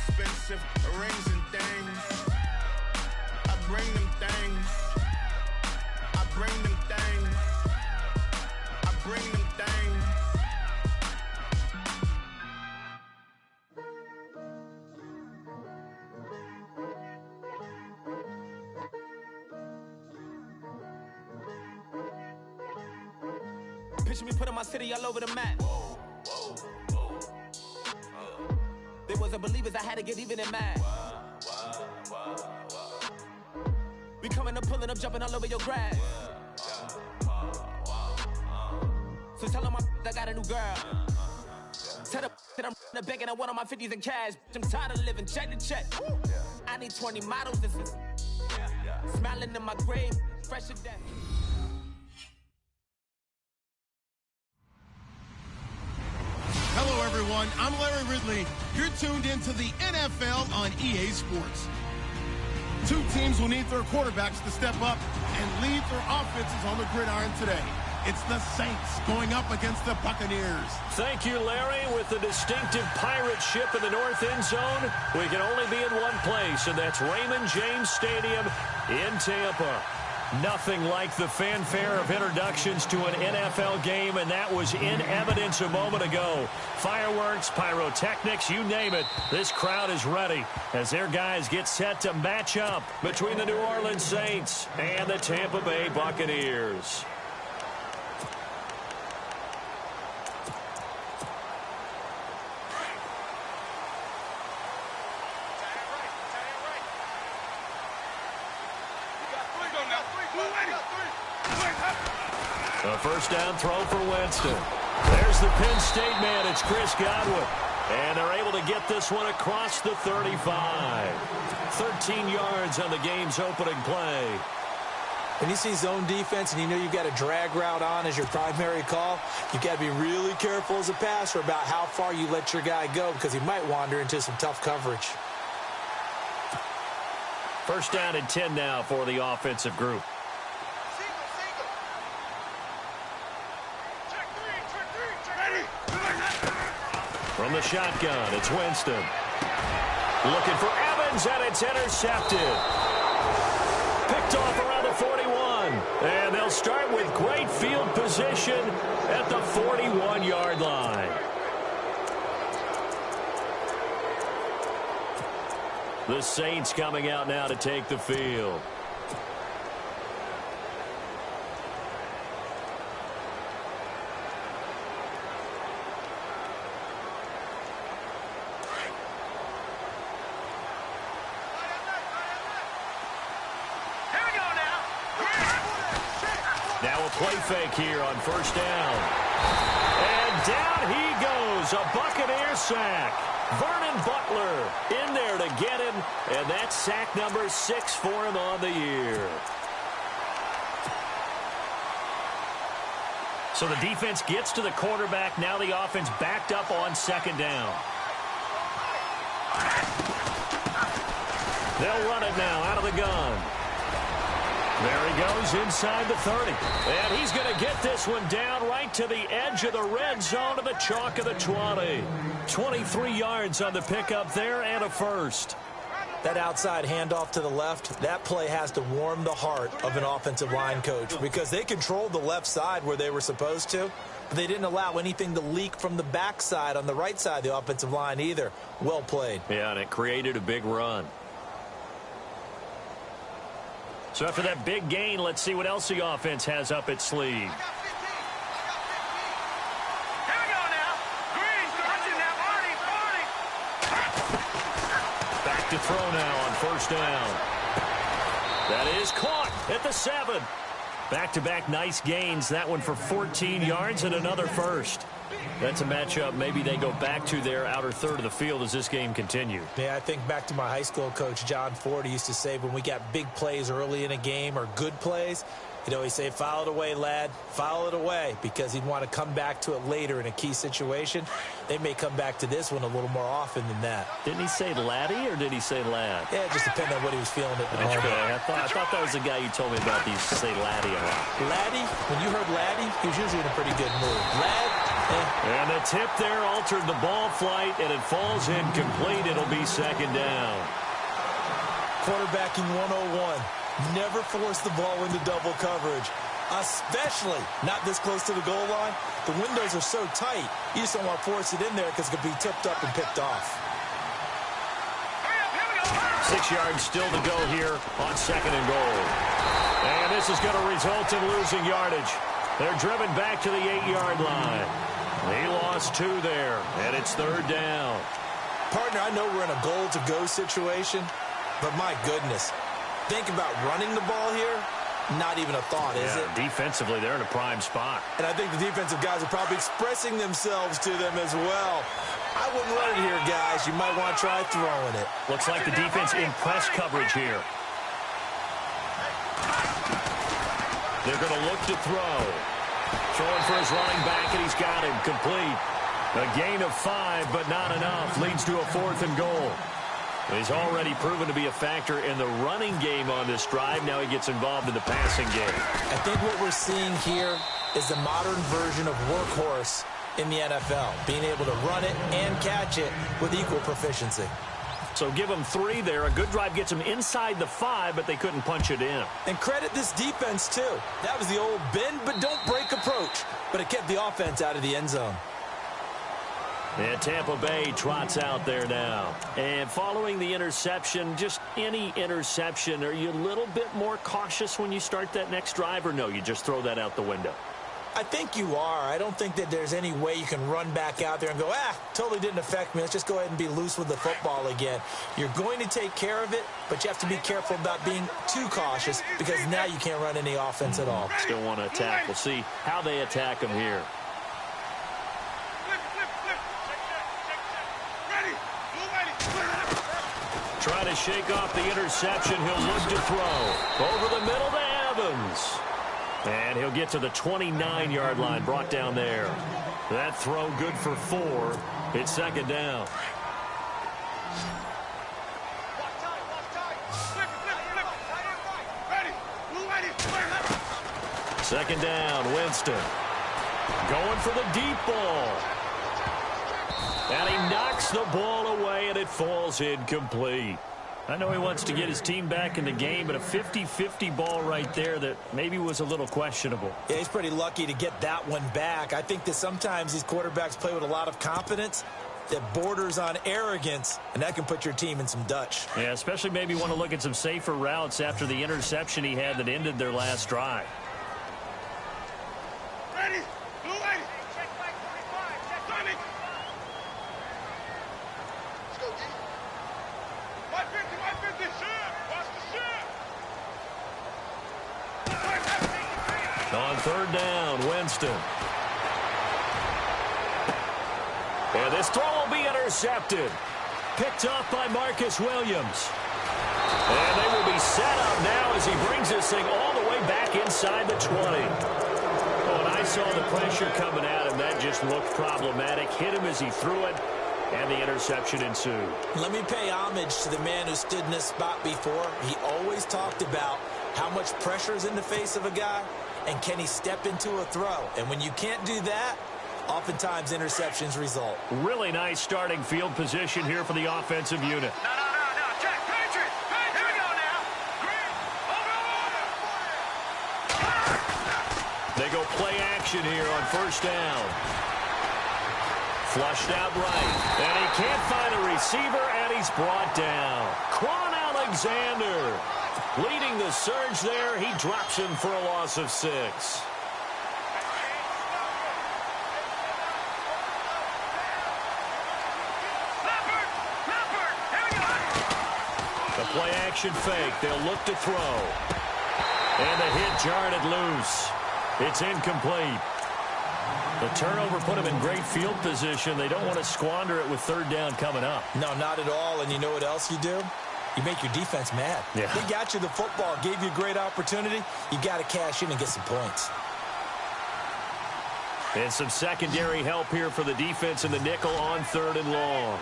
expensive rings and things. I bring them things. I bring them things. I bring them things. Picture me putting my city all over the map. They wasn't believers, I had to get even in mad. We coming up, pulling up, jumping all over your grass. So tell them I got a new girl. Tell them that I'm begging at one of my 50s in cash. I'm tired of living check to check. I need 20 models and smiling in my grave, fresh to death. Hello, everyone. I'm Larry Ridley. You're tuned into the NFL on EA Sports. Two teams will need their quarterbacks to step up and lead their offenses on the gridiron today. It's the Saints going up against the Buccaneers. Thank you, Larry. With the distinctive pirate ship in the north end zone, we can only be in one place, and that's Raymond James Stadium in Tampa. Nothing like the fanfare of introductions to an NFL game, and that was in evidence a moment ago. Fireworks, pyrotechnics, you name it. This crowd is ready as their guys get set to match up between the New Orleans Saints and the Tampa Bay Buccaneers. A first down throw for Winston. There's the Penn State man. It's Chris Godwin. And they're able to get this one across the 35. 13 yards on the game's opening play. When you see zone defense and you know you've got a drag route on as your primary call, you've got to be really careful as a passer about how far you let your guy go because he might wander into some tough coverage. First down and 10 now for the offensive group. From the shotgun, it's Winston. Looking for Evans, and it's intercepted. Picked off around the 41. And they'll start with great field position at the 41-yard line. The Saints coming out now to take the field. Now a play fake here on first down. And down he goes. A Buccaneer sack. Vernon Butler in there to get him. And that's sack number 6 for him on the year. So the defense gets to the quarterback. Now the offense backed up on second down. They'll run it now out of the gun. There he goes inside the 30. And he's going to get this one down right to the edge of the red zone of the chalk of the 20. 23 yards on the pickup there and a first. That outside handoff to the left, that play has to warm the heart of an offensive line coach because they controlled the left side where they were supposed to, but they didn't allow anything to leak from the backside on the right side of the offensive line either. Well played. Yeah, and it created a big run. So after that big gain, let's see what else the offense has up its sleeve. Back to throw now on first down. That is caught at the 7. Back-to-back nice gains. That one for 14 yards and another first. That's a matchup maybe they go back to their outer third of the field as this game continues. Yeah, I think back to my high school coach, John Ford. He used to say when we got big plays early in a game or good plays, he'd always say, foul it away, lad, foul it away, because he'd want to come back to it later in a key situation. They may come back to this one a little more often than that. Didn't he say laddie or did he say lad? Yeah, it just depended on what he was feeling at the moment. I thought that was the guy you told me about. He used to say laddie a lot. Laddie, when you heard laddie, he was usually in a pretty good mood. Lad, And the tip there altered the ball flight, and it falls incomplete. It'll be second down. Quarterbacking 101. Never force the ball into double coverage, especially not this close to the goal line. The windows are so tight, you just don't want to force it in there because it could be tipped up and picked off. 6 yards still to go here on second and goal. And this is going to result in losing yardage. They're driven back to the 8-yard line. He lost 2 there, and it's third down. Partner, I know we're in a goal-to-go situation, but my goodness, think about running the ball here. Not even a thought, is it? Defensively, they're in a prime spot. And I think the defensive guys are probably expressing themselves to them as well. I wouldn't run it here, guys. You might want to try throwing it. Looks like the defense in press coverage here. They're going to look to throw. Throwing for his running back, and he's got him. Complete. A gain of 5, but not enough. Leads to a 4th and goal. He's already proven to be a factor in the running game on this drive. Now he gets involved in the passing game. I think what we're seeing here is the modern version of workhorse in the NFL, being able to run it and catch it with equal proficiency. So give them 3 there. A good drive gets them inside the 5, but they couldn't punch it in. And credit this defense, too. That was the old bend but don't break approach, but it kept the offense out of the end zone. And Tampa Bay trots out there now. And following the interception, just any interception, are you a little bit more cautious when you start that next drive, or no, you just throw that out the window? I think you are. I don't think that there's any way you can run back out there and go, totally didn't affect me. Let's just go ahead and be loose with the football again. You're going to take care of it, but you have to be careful about being too cautious because now you can't run any offense at all. Still want to attack. We'll see how they attack him here. Trying to shake off the interception. He'll look to throw. Over the middle to Evans. And he'll get to the 29-yard line, brought down there. That throw good for 4. It's second down. Second down, Winston. Going for the deep ball. And he knocks the ball away, and it falls incomplete. I know he wants to get his team back in the game, but a 50-50 ball right there that maybe was a little questionable. Yeah, he's pretty lucky to get that one back. I think that sometimes these quarterbacks play with a lot of confidence that borders on arrogance, and that can put your team in some Dutch. Yeah, especially maybe want to look at some safer routes after the interception he had that ended their last drive. Ready? Blue lady. On third down, Winston. And this throw will be intercepted. Picked off by Marcus Williams. And they will be set up now as he brings this thing all the way back inside the 20. Oh, and I saw the pressure coming at him. That just looked problematic. Hit him as he threw it, and the interception ensued. Let me pay homage to the man who stood in this spot before. He always talked about how much pressure is in the face of a guy, and can he step into a throw? And when you can't do that, oftentimes interceptions result. Really nice starting field position here for the offensive unit. No. Check, Patriot. Here we go now. Green. Over. They go play action here on first down. Flushed out right. And he can't find a receiver, and he's brought down. Quan Alexander leading the surge there. He drops him for a loss of 6. The play action fake. They'll look to throw. And the hit jarred it loose. It's incomplete. The turnover put him in great field position. They don't want to squander it with third down coming up. No, not at all. And you know what else you do? You make your defense mad. Yeah. They got you the football, gave you a great opportunity. You got to cash in and get some points. And some secondary help here for the defense in the nickel on third and long.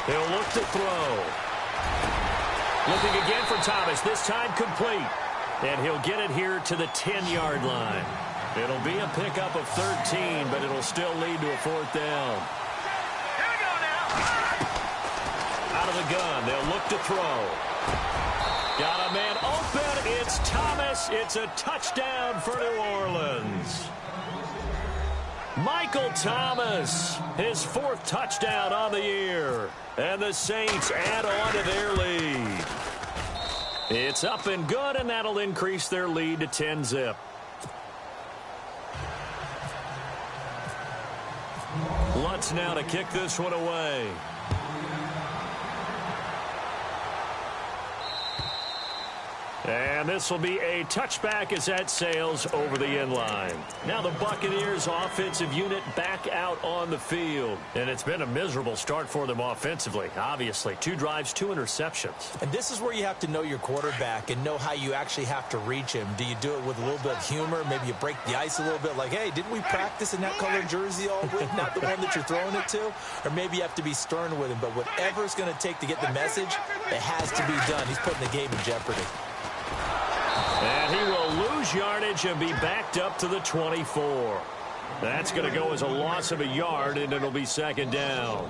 He'll look to throw. Looking again for Thomas, this time complete. And he'll get it here to the 10-yard line. It'll be a pickup of 13, but it'll still lead to a 4th down. Here we go now. Out of the gun, they'll look to throw. Got a man open. It's Thomas. It's a touchdown for New Orleans. Michael Thomas, his 4th touchdown on the year. And the Saints add on to their lead. It's up and good, and that'll increase their lead to 10-zip. Lutz now to kick this one away. And this will be a touchback as that sails over the end line. Now the Buccaneers offensive unit back out on the field. And it's been a miserable start for them offensively. Obviously, 2 drives, 2 interceptions. And this is where you have to know your quarterback and know how you actually have to reach him. Do you do it with a little bit of humor? Maybe you break the ice a little bit like, hey, didn't we practice in that colored jersey all week? Not the one that you're throwing it to? Or maybe you have to be stern with him. But whatever it's going to take to get the message, it has to be done. He's putting the game in jeopardy. And he will lose yardage and be backed up to the 24. That's going to go as a loss of a yard, and it'll be 2nd down.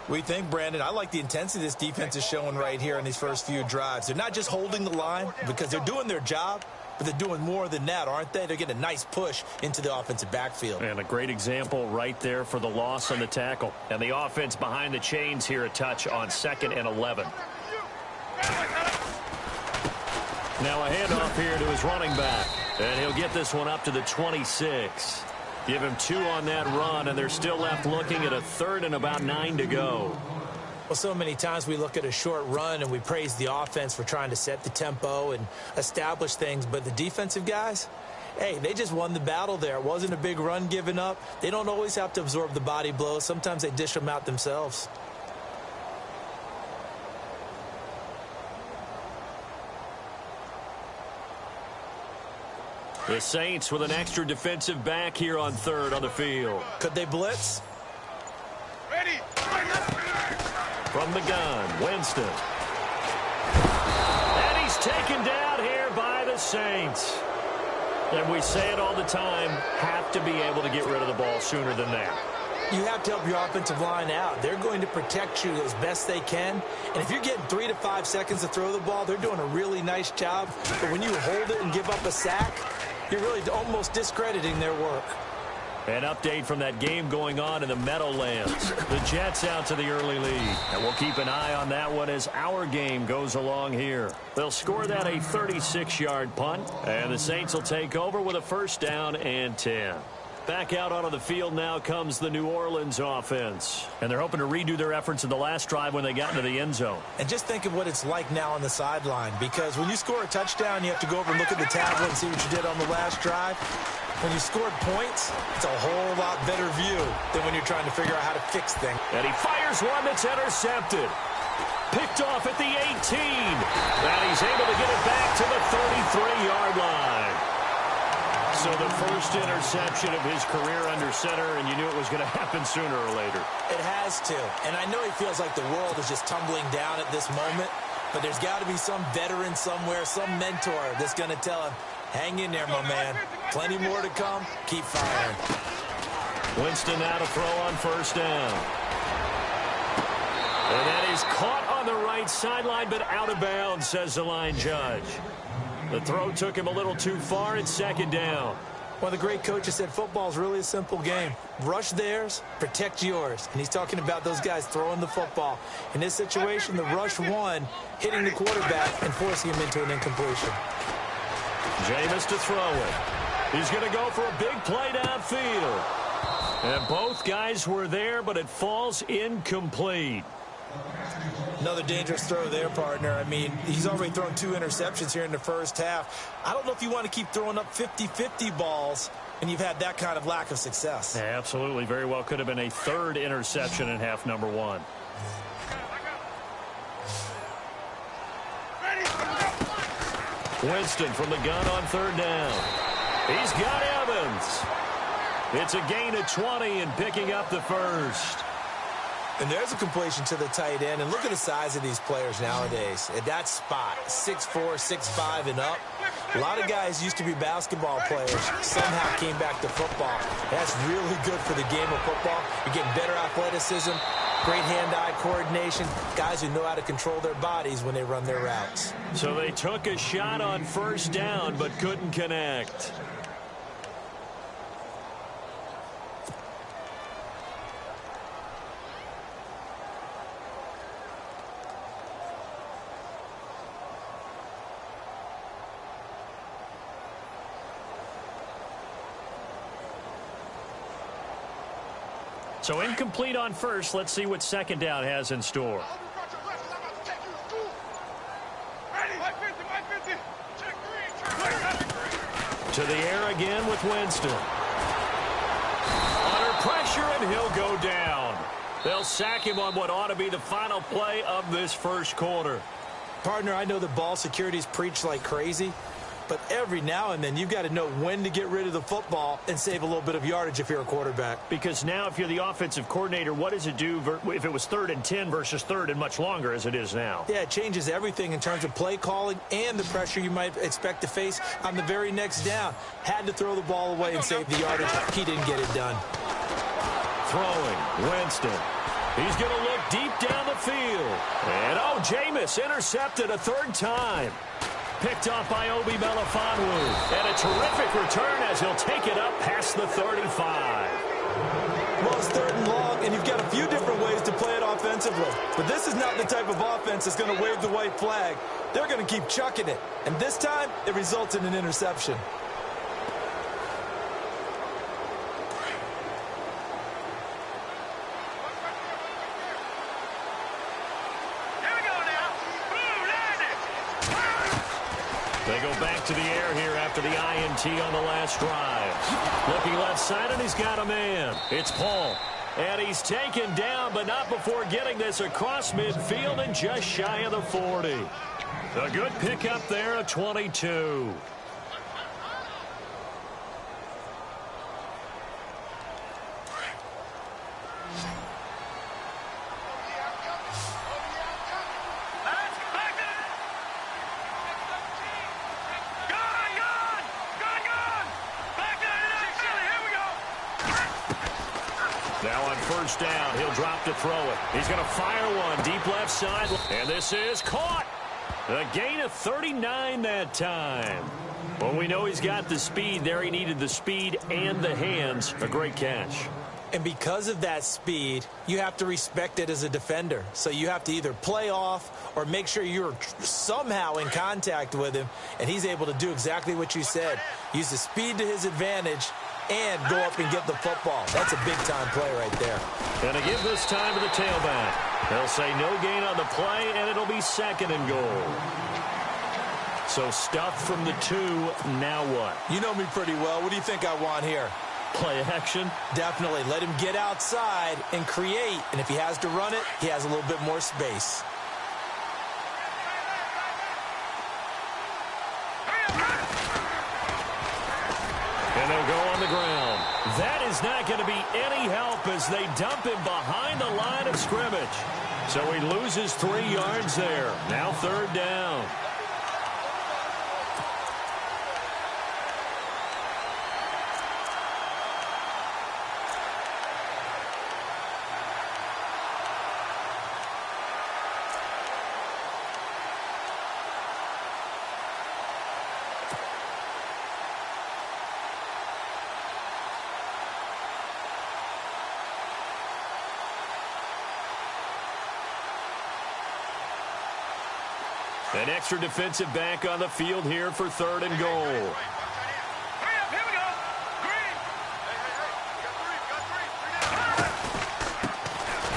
We think, Brandon, I like the intensity this defense is showing right here in these first few drives. They're not just holding the line because they're doing their job, but they're doing more than that, aren't they? They're getting a nice push into the offensive backfield. And a great example right there for the loss on the tackle. And the offense behind the chains here a touch on 2nd and 11. Now a handoff here to his running back. And he'll get this one up to the 26. Give him 2 on that run, and they're still left looking at a 3rd and about 9 to go. Well, so many times we look at a short run and we praise the offense for trying to set the tempo and establish things. But the defensive guys, hey, they just won the battle there. It wasn't a big run given up. They don't always have to absorb the body blows. Sometimes they dish them out themselves. The Saints with an extra defensive back here on 3rd on the field. Could they blitz? Ready. From the gun, Winston. And he's taken down here by the Saints. And we say it all the time, have to be able to get rid of the ball sooner than that. You have to help your offensive line out. They're going to protect you as best they can. And if you're getting 3 to 5 seconds to throw the ball, they're doing a really nice job. But when you hold it and give up a sack, you're really almost discrediting their work. An update from that game going on in the Meadowlands. The Jets out to the early lead. And we'll keep an eye on that one as our game goes along here. They'll score that a 36-yard punt. And the Saints will take over with a 1st down and 10. Back out onto the field now comes the New Orleans offense. And they're hoping to redo their efforts in the last drive when they got into the end zone. And just think of what it's like now on the sideline. Because when you score a touchdown, you have to go over and look at the tablet and see what you did on the last drive. When you scored points, it's a whole lot better view than when you're trying to figure out how to fix things. And he fires one that's intercepted. Picked off at the 18. And he's able to get it back to the 33-yard line. So the first interception of his career under center, and you knew it was going to happen sooner or later. It has to. And I know he feels like the world is just tumbling down at this moment, but there's got to be some veteran somewhere, some mentor that's going to tell him, hang in there, my man. Plenty more to come. Keep firing. Winston now to throw on 1st down. And that is caught on the right sideline, but out of bounds, says the line judge. The throw took him a little too far. It's 2nd down. One of the great coaches said football is really a simple game. Rush theirs, protect yours. And he's talking about those guys throwing the football. In this situation, the rush won, hitting the quarterback and forcing him into an incompletion. Jameis to throw it. He's going to go for a big play downfield. And both guys were there, but it falls incomplete. Another dangerous throw there, partner. I mean, he's already thrown 2 interceptions here in the first half. I don't know if you want to keep throwing up 50-50 balls and you've had that kind of lack of success. Yeah, absolutely. Very well could have been a 3rd interception in half number 1. Winston from the gun on 3rd down. He's got Evans. It's a gain of 20 and picking up the 1st. And there's a completion to the tight end. And look at the size of these players nowadays. At that spot, 6'4", 6'5", and up. A lot of guys used to be basketball players, somehow came back to football. That's really good for the game of football. You're getting better athleticism, great hand-eye coordination, guys who know how to control their bodies when they run their routes. So they took a shot on first down but couldn't connect. So incomplete on first. Let's see what second down has in store. To the air again with Winston. Under pressure, and he'll go down. They'll sack him on what ought to be the final play of this first quarter. Partner, I know the ball security is preached like crazy, but every now and then you've got to know when to get rid of the football and save a little bit of yardage if you're a quarterback. Because now if you're the offensive coordinator, what does it do if it was 3rd and 10 versus 3rd and much longer as it is now? Yeah, it changes everything in terms of play calling and the pressure you might expect to face on the very next down. Had to throw the ball away and save the yardage. He didn't get it done. Throwing, Winston. He's going to look deep down the field. And, Jameis intercepted a 3rd time. Picked off by Obi Melifonwu. And a terrific return as he'll take it up past the 35. Well, it's 3rd and long, and you've got a few different ways to play it offensively. But this is not the type of offense that's going to wave the white flag. They're going to keep chucking it. And this time, it results in an interception. They go back to the air here after the INT on the last drive. Looking left side, and he's got a man. It's Paul. And he's taken down, but not before getting this across midfield and just shy of the 40. A good pickup there of 22. Now on first down, he'll drop to throw it. He's going to fire one deep left side. And this is caught. A gain of 39 that time. Well, we know he's got the speed there. He needed the speed and the hands. A great catch. And because of that speed, you have to respect it as a defender. So you have to either play off or make sure you're somehow in contact with him. And he's able to do exactly what you said. Use the speed to his advantage and go up and get the football. That's a big-time play right there. And to give this time to the tailback. They'll say no gain on the play, and it'll be 2nd and goal. So stuffed from the 2, now what? You know me pretty well. What do you think I want here? Play action? Definitely. Let him get outside and create. And if he has to run it, he has a little bit more space. And they'll go on the ground. That is not going to be any help as they dump him behind the line of scrimmage. So he loses 3 yards there. Now 3rd down. An extra defensive back on the field here for 3rd and goal.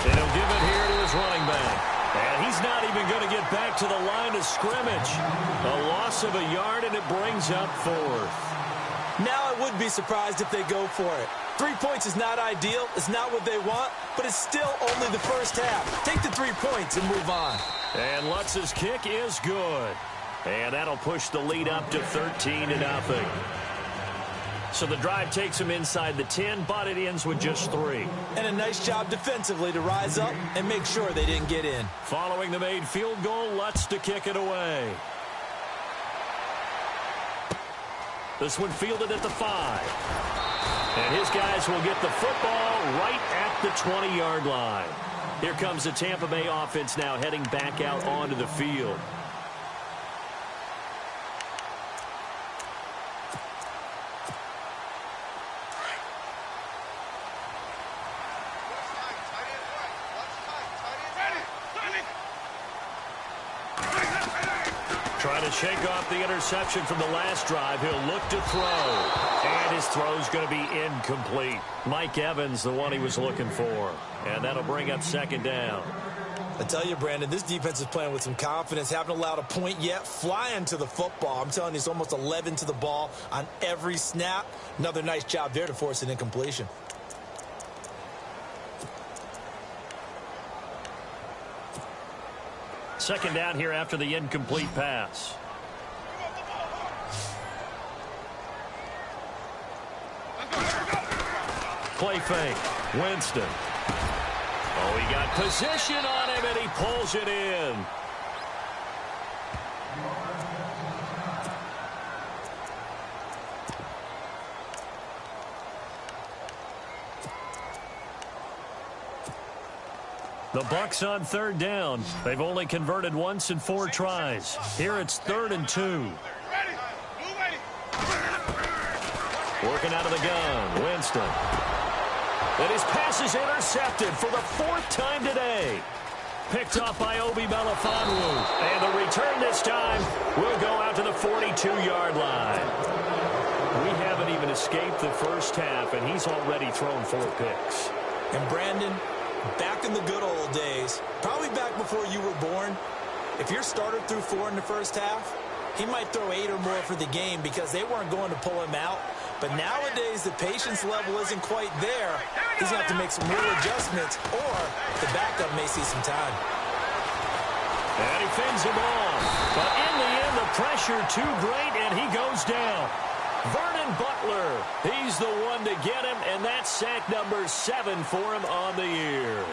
And he'll give it here to his running back. And he's not even going to get back to the line of scrimmage. A loss of a yard, and it brings up 4th. Now I would be surprised if they go for it. 3 points is not ideal. It's not what they want, but it's still only the first half. Take the 3 points and move on. And Lutz's kick is good. And that'll push the lead up to 13-0. So the drive takes him inside the 10, but it ends with just 3. And a nice job defensively to rise up and make sure they didn't get in. Following the made field goal, Lutz to kick it away. This one fielded at the 5. And his guys will get the football right at the 20-yard line. Here comes the Tampa Bay offense now heading back out onto the field. Trying to shake off the interception from the last drive. He'll look to throw. And his throw's going to be incomplete. Mike Evans, the one he was looking for. And that'll bring up second down. I tell you, Brandon, this defense is playing with some confidence. Haven't allowed a point yet. Flying to the football. I'm telling you, it's almost 11 to the ball on every snap. Another nice job there to force an incompletion. Second down here after the incomplete pass. Play fake. Winston. Oh, he got position on him, and he pulls it in. The Bucs on third down. They've only converted once in 4 tries. Here it's 3rd and 2. Working out of the gun. Winston. And his pass is intercepted for the 4th time today. Picked off by Obi Melifonwu. And the return this time will go out to the 42-yard line. We haven't even escaped the first half, and he's already thrown 4 picks. And Brandon, back in the good old days, probably back before you were born, if your starter threw 4 in the first half, he might throw 8 or more for the game because they weren't going to pull him out. But nowadays, the patience level isn't quite there. He's going to have to make some real adjustments, or the backup may see some time. And he fends him off. But in the end, the pressure too great, and he goes down. Vernon Butler, he's the one to get him, and that's sack number 7 for him on the year.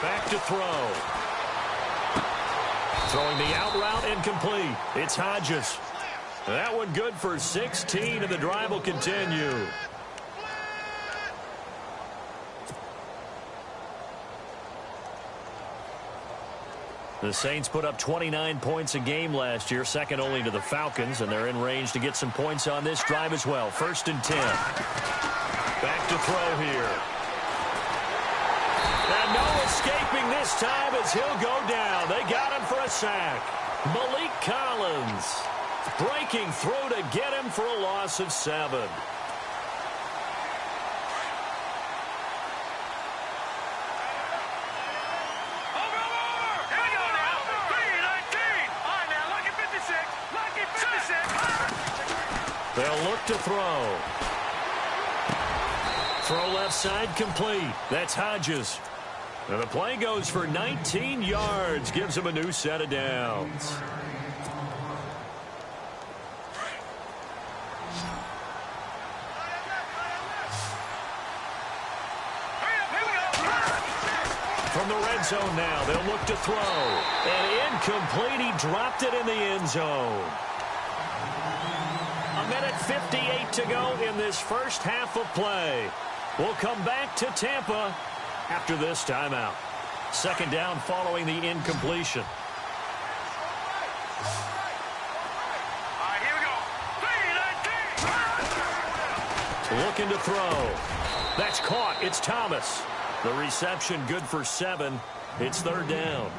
Back to throw. Throwing the out route incomplete. It's Hodges. That one good for 16, and the drive will continue. The Saints put up 29 points a game last year, second only to the Falcons, and they're in range to get some points on this drive as well. 1st and 10. Back to throw here. And no escaping this time as he'll go down. They got him for a sack. Malik Collins breaking through to get him for a loss of 7. They'll look to throw. Throw left side complete. That's Hodges. And the play goes for 19 yards. Gives him a new set of downs. From the red zone now, they'll look to throw. And incomplete. He dropped it in the end zone. 1:58 to go in this first half of play. We'll come back to Tampa after this timeout. Second down following the incompletion. Here we go. Looking to throw. That's caught. It's Thomas. The reception good for 7. It's third down.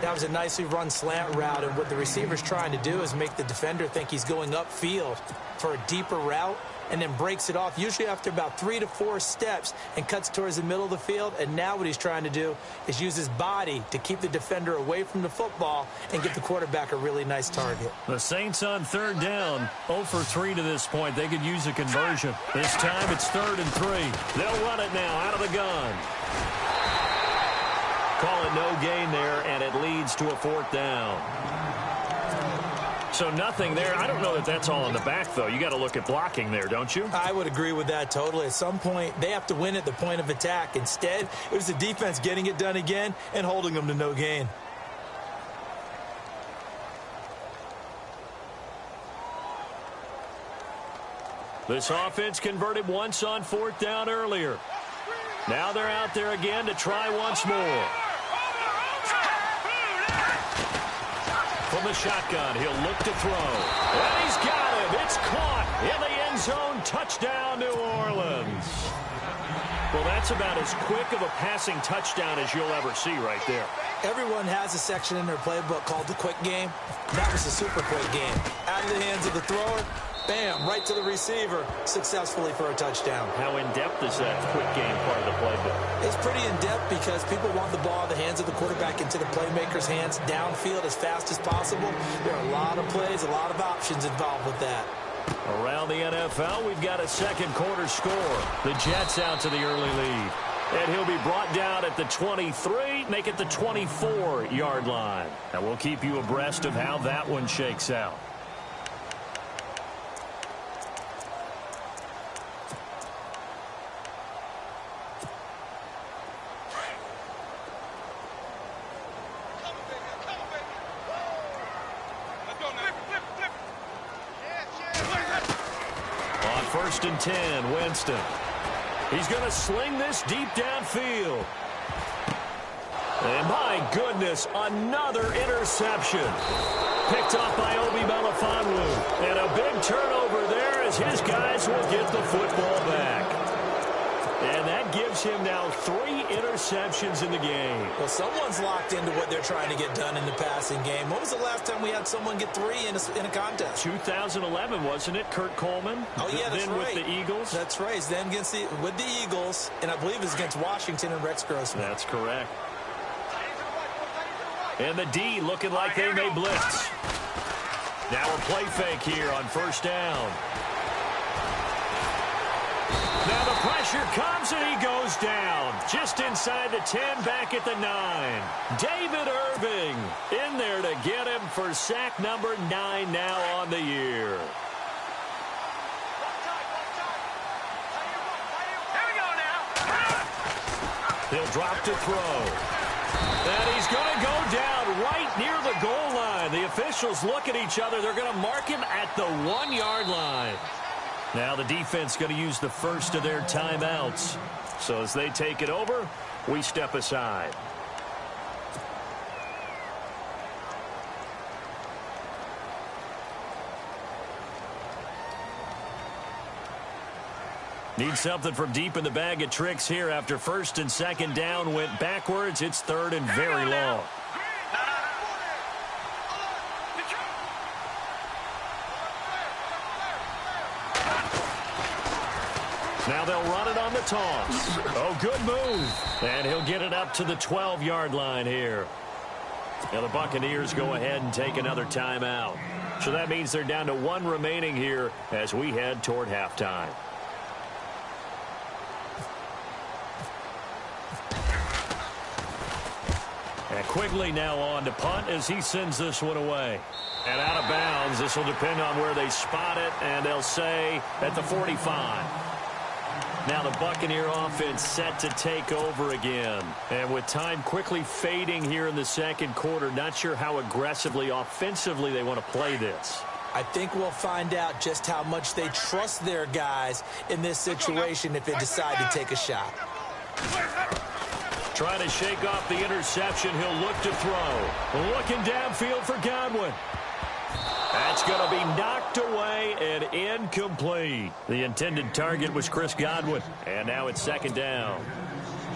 That was a nicely run slant route, and what the receiver's trying to do is make the defender think he's going upfield for a deeper route, and then breaks it off, usually after about 3 to 4 steps, and cuts towards the middle of the field. And now what he's trying to do is use his body to keep the defender away from the football and give the quarterback a really nice target. The Saints on third down, 0 for 3 to this point. They could use a conversion. This time it's 3rd and 3. They'll run it now out of the gun. Call it no gain there, and it leads to a 4th down. So nothing there. I don't know that that's all in the back, though. You got to look at blocking there, don't you? I would agree with that totally. At some point, they have to win at the point of attack. Instead, it was the defense getting it done again and holding them to no gain. This offense converted once on 4th down earlier. Now they're out there again to try once more. From the shotgun, he'll look to throw. And he's got it. It's caught in the end zone. Touchdown, New Orleans. Well, that's about as quick of a passing touchdown as you'll ever see right there. Everyone has a section in their playbook called the quick game. That was a super quick game. Out of the hands of the thrower, bam, right to the receiver, successfully for a touchdown. How in-depth is that quick game part of the playbook? It's pretty in-depth because people want the ball in the hands of the quarterback into the playmaker's hands downfield as fast as possible. There are a lot of plays, a lot of options involved with that. Around the NFL, we've got a second quarter score. The Jets out to the early lead. And he'll be brought down at the 23, make it the 24-yard line. And we'll keep you abreast of how that one shakes out. On 1st and 10, Winston. He's going to sling this deep downfield. And my goodness, another interception. Picked off by Obi Melifonwu. And a big turnover there as his guys will get the football back. And that gives him now 3 interceptions in the game. Well, someone's locked into what they're trying to get done in the passing game. When was the last time we had someone get 3 in a contest? 2011, wasn't it? Kurt Coleman? Oh, yeah, that's then right. with the Eagles? That's right. Then with the Eagles, and I believe it was against Washington and Rex Grossman. That's correct. And the D looking like they may blitz. Now a play fake here on 1st down. Now the pressure comes and he goes down. Just inside the 10, back at the 9. David Irving in there to get him for sack number 9 now on the year. Here we go now. He'll drop to throw. And he's going to go down right near the goal line. The officials look at each other. They're going to mark him at the 1-yard line. Now the defense going to use the first of their timeouts. So as they take it over, we step aside. Need something from deep in the bag of tricks here after 1st and 2nd down went backwards. It's 3rd and very long. Now they'll run it on the toss. Oh, good move. And he'll get it up to the 12-yard line here. Now the Buccaneers go ahead and take another timeout. So that means they're down to 1 remaining here as we head toward halftime. And Quigley now on to punt as he sends this one away. And out of bounds. This will depend on where they spot it, and they'll say at the 45. Now the Buccaneer offense set to take over again. And with time quickly fading here in the 2nd quarter, not sure how aggressively, offensively they want to play this. I think we'll find out just how much they trust their guys in this situation if they decide to take a shot. Trying to shake off the interception. He'll look to throw. Looking downfield for Godwin. That's going to be knocked away and incomplete. The intended target was Chris Godwin. And now it's 2nd down.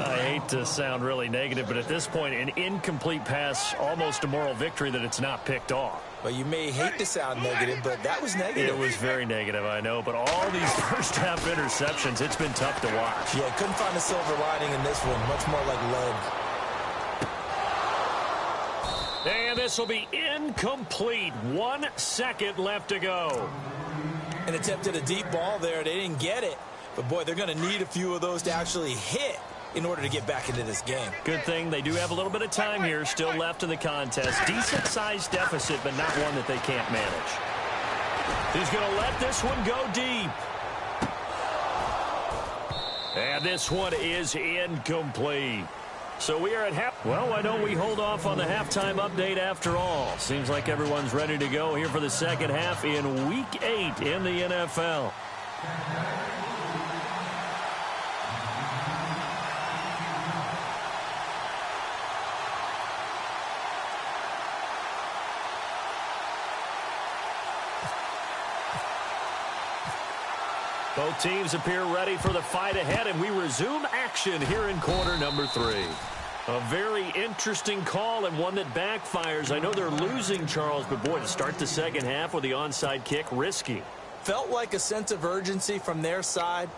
I hate to sound really negative, but at this point, an incomplete pass, almost a moral victory that it's not picked off. Well, you may hate to sound negative, but that was negative. It was very negative, I know. But all these first-half interceptions, it's been tough to watch. Yeah, couldn't find a silver lining in this one. Much more like lead. And this will be incomplete. 1 second left to go. And attempted a deep ball there. They didn't get it. But, boy, they're going to need a few of those to actually hit in order to get back into this game. Good thing they do have a little bit of time here still left in the contest. Decent-sized deficit, but not one that they can't manage. He's going to let this one go deep. And this one is incomplete. So we are at half. Well, why don't we hold off on the halftime update after all? Seems like everyone's ready to go here for the second half in Week 8 in the NFL. Both teams appear ready for the fight ahead, and we resume action here in quarter number 3. A very interesting call and one that backfires. I know they're losing, Charles, but boy, to start the second half with the onside kick, risky. Felt like a sense of urgency from their side,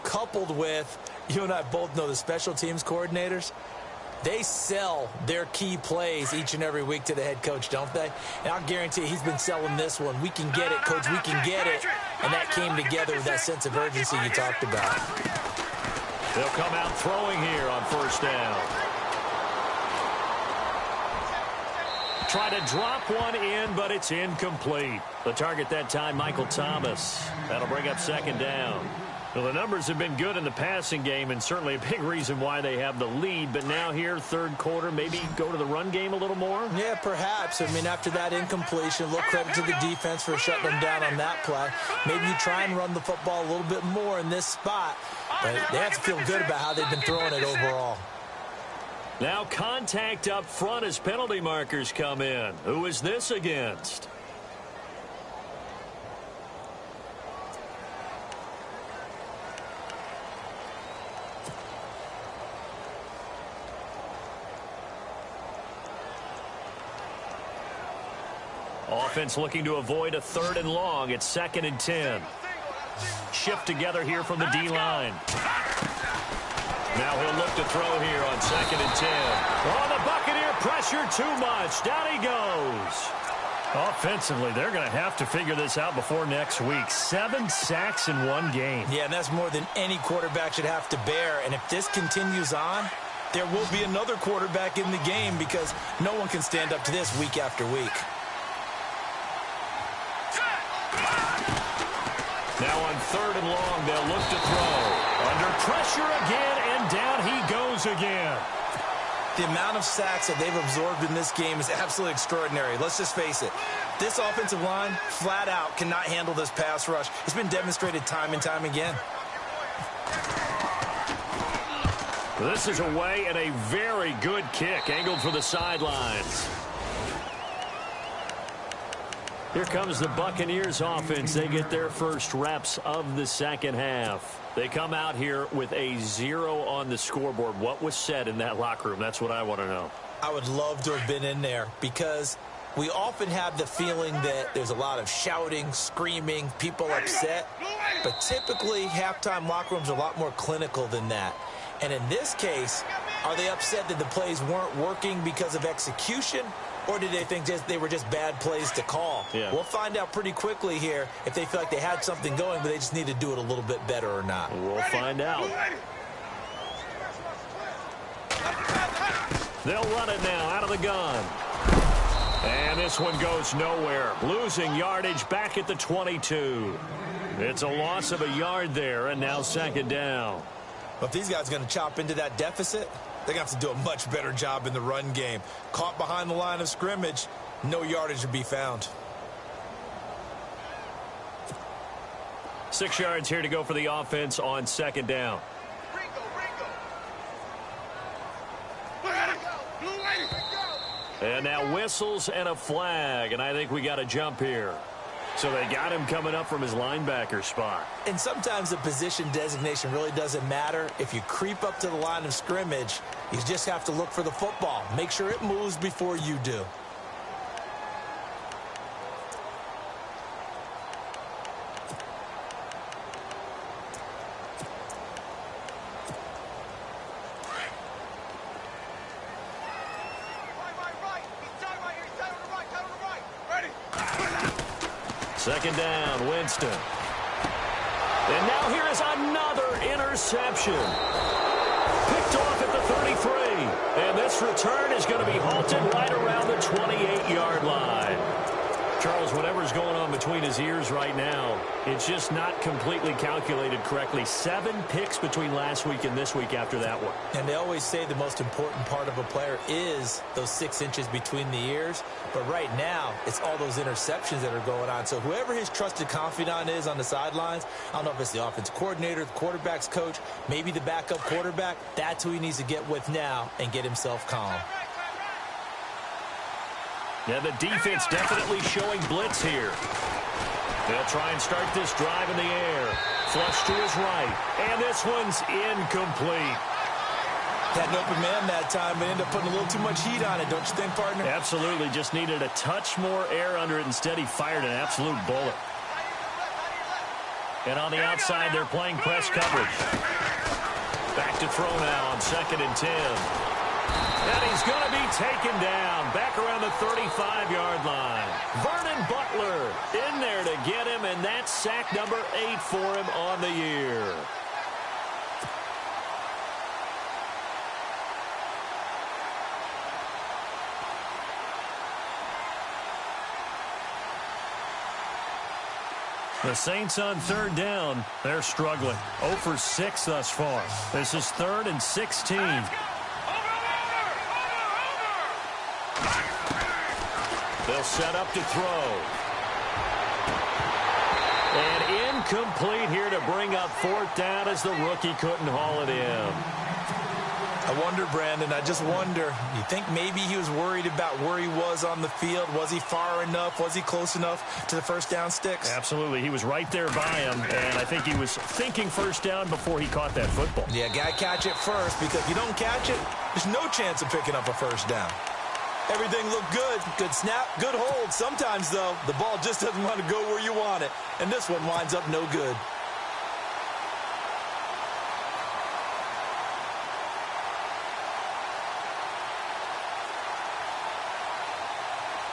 coupled with, you and I both know the special teams coordinators. They sell their key plays each and every week to the head coach, don't they? And I'll guarantee you he's been selling this one. We can get it, coach, we can get it. And that came together with that sense of urgency you talked about. They'll come out throwing here on first down. Try to drop one in, but it's incomplete. The target that time, Michael Thomas. That'll bring up second down. Well, the numbers have been good in the passing game, and certainly a big reason why they have the lead. But now here, third quarter, maybe go to the run game a little more? Yeah, perhaps. I mean, after that incompletion, a little credit to the defense for shutting them down on that play. Maybe you try and run the football a little bit more in this spot. But they have to feel good about how they've been throwing it overall. Now contact up front as penalty markers come in. Who is this against? Offense looking to avoid a 3rd and long. It's 2nd and 10. Shift together here from the D-line. Now he'll look to throw here on 2nd and 10. Oh, the Buccaneer pressure too much. Down he goes. Offensively, they're going to have to figure this out before next week. 7 sacks in one game. Yeah, and that's more than any quarterback should have to bear. And if this continues on, there will be another quarterback in the game because no one can stand up to this week after week. Now on 3rd and long, they'll look to throw. Under pressure again, and down he goes again. The amount of sacks that they've absorbed in this game is absolutely extraordinary. Let's just face it. This offensive line, flat out, cannot handle this pass rush. It's been demonstrated time and time again. This is away and a very good kick, angled for the sidelines. Here comes the Buccaneers offense. They get their first reps of the second half. They come out here with a 0 on the scoreboard. What was said in that locker room? That's what I want to know. I would love to have been in there because we often have the feeling that there's a lot of shouting, screaming, people upset. But typically, halftime locker rooms are a lot more clinical than that. And in this case, are they upset that the plays weren't working because of execution? Or did they think they were just bad plays to call? Yeah. We'll find out pretty quickly here if they feel like they had something going, but they just need to do it a little bit better or not. We'll find out. They'll run it now out of the gun. And this one goes nowhere. Losing yardage back at the 22. It's a loss of a yard there, and now 2nd down. Well, if these guys are going to chop into that deficit, they're going to have to do a much better job in the run game. Caught behind the line of scrimmage, no yardage to be found. 6 yards here to go for the offense on 2nd down. And now whistles and a flag, and I think we got a jump here. So they got him coming up from his linebacker spot. And sometimes the position designation really doesn't matter. If you creep up to the line of scrimmage, you just have to look for the football. Make sure it moves before you do. Second down, Winston. And now here is another interception. Picked off at the 33. And this return is going to be halted right around the 28-yard line. Charles, whatever's going on between his ears right now, it's just not completely calculated correctly. 7 picks between last week and this week after that one. And they always say the most important part of a player is those 6 inches between the ears. But right now, it's all those interceptions that are going on. So whoever his trusted confidant is on the sidelines, I don't know if it's the offense coordinator, the quarterback's coach, maybe the backup quarterback, that's who he needs to get with now and get himself calm. Yeah, the defense definitely showing blitz here. They'll try and start this drive in the air. Flush to his right. And this one's incomplete. Had an open man that time, but ended up putting a little too much heat on it, don't you think, partner? Absolutely. Just needed a touch more air under it. Instead, he fired an absolute bullet. And on the outside, they're playing press coverage. Back to throw now on 2nd and 10. And he's going to be taken down back around the 35-yard line. Vernon Butler in there to get him, and that's sack number 8 for him on the year. The Saints on 3rd down. They're struggling. 0 for 6 thus far. This is 3rd and 16. They'll set up to throw. And incomplete here to bring up 4th down as the rookie couldn't haul it in. I wonder, Brandon, I just wonder, you think maybe he was worried about where he was on the field? Was he far enough? Was he close enough to the first down sticks? Absolutely. He was right there by him, and I think he was thinking first down before he caught that football. Yeah, got to catch it first, because if you don't catch it, there's no chance of picking up a first down. Everything looked good. Good snap, good hold. Sometimes, though, the ball just doesn't want to go where you want it, and this one winds up no good.